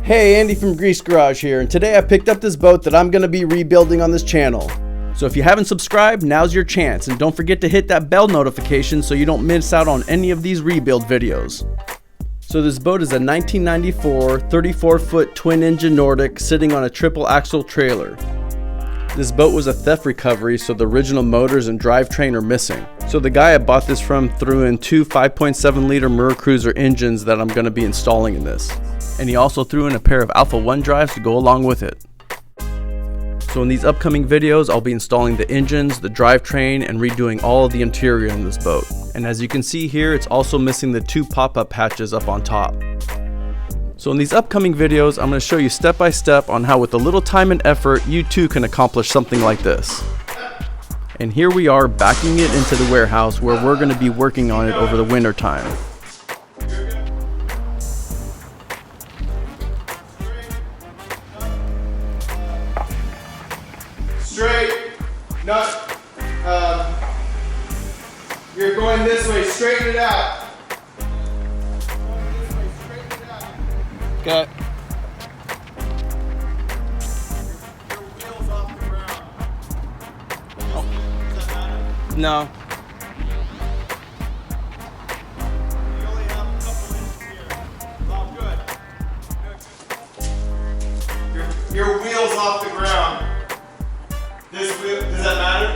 Hey, Andy from Grease Garage here, and today I picked up this boat that I'm going to be rebuilding on this channel. So if you haven't subscribed, now's your chance, and don't forget to hit that bell notification so you don't miss out on any of these rebuild videos. So this boat is a 1994 34-foot twin-engine Nordic sitting on a triple axle trailer. This boat was a theft recovery, so the original motors and drivetrain are missing. So the guy I bought this from threw in two 5.7 liter Mercruiser engines that I'm going to be installing in this. And he also threw in a pair of Alpha 1 drives to go along with it. So in these upcoming videos, I'll be installing the engines, the drivetrain, and redoing all of the interior in this boat. And as you can see here, it's also missing the two pop-up hatches up on top. So in these upcoming videos, I'm going to show you step by step on how with a little time and effort, you too can accomplish something like this. And here we are backing it into the warehouse where we're going to be working on it over the winter time. Straight, you're going this way, straighten it out. Okay. Your wheels off the ground. Oh. Does that matter? No. You only have a couple inches here. Oh, good. Your wheels off the ground. This wheel, does that matter?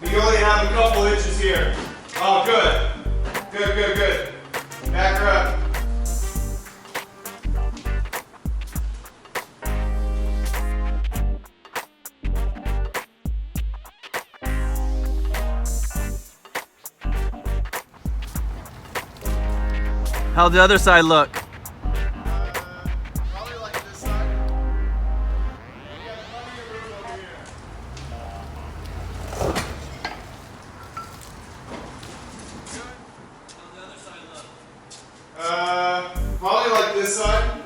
But you only have a couple inches here. Oh, good. Good, good, good. Back her up. How'd the other side look? Probably like this side. You got plenty of room over here. Good. How'd the other side look? Probably like this side.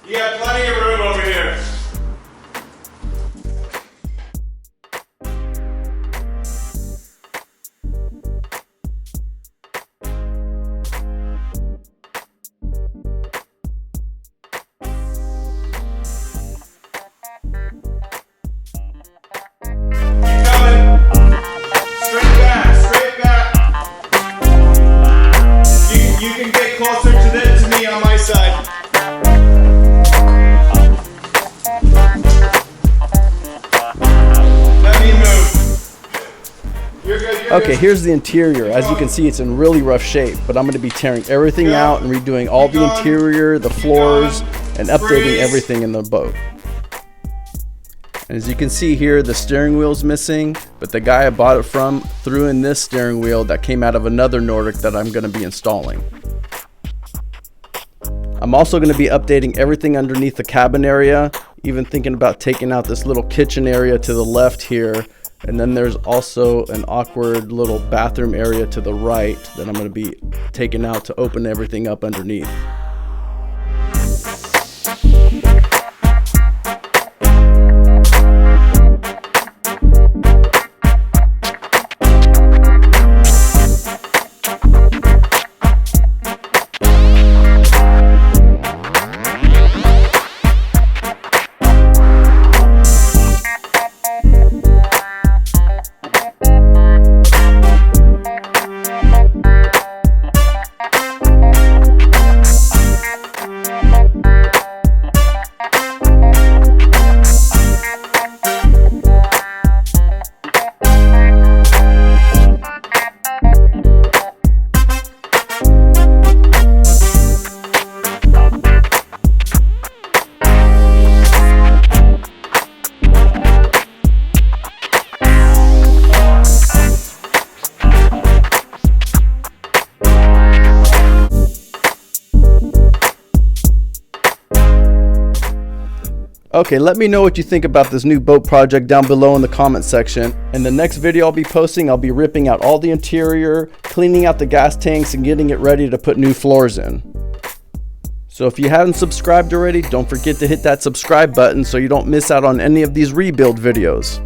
You got plenty of room over here. You can get closer to me on my side. Let me move. You're good, you're Okay, good. here's the interior. As you can see, it's in really rough shape, but I'm going to be tearing everything out and redoing all the interior, the floors, and updating everything in the boat. And as you can see here, the steering wheel's missing, but the guy I bought it from threw in this steering wheel that came out of another Nordic that I'm going to be installing. I'm also going to be updating everything underneath the cabin area, even thinking about taking out this little kitchen area to the left here. And then there's also an awkward little bathroom area to the right that I'm going to be taking out to open everything up underneath. Okay, let me know what you think about this new boat project down below in the comment section. In the next video I'll be posting, I'll be ripping out all the interior, cleaning out the gas tanks, and getting it ready to put new floors in. So if you haven't subscribed already, don't forget to hit that subscribe button so you don't miss out on any of these rebuild videos.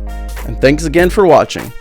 And thanks again for watching.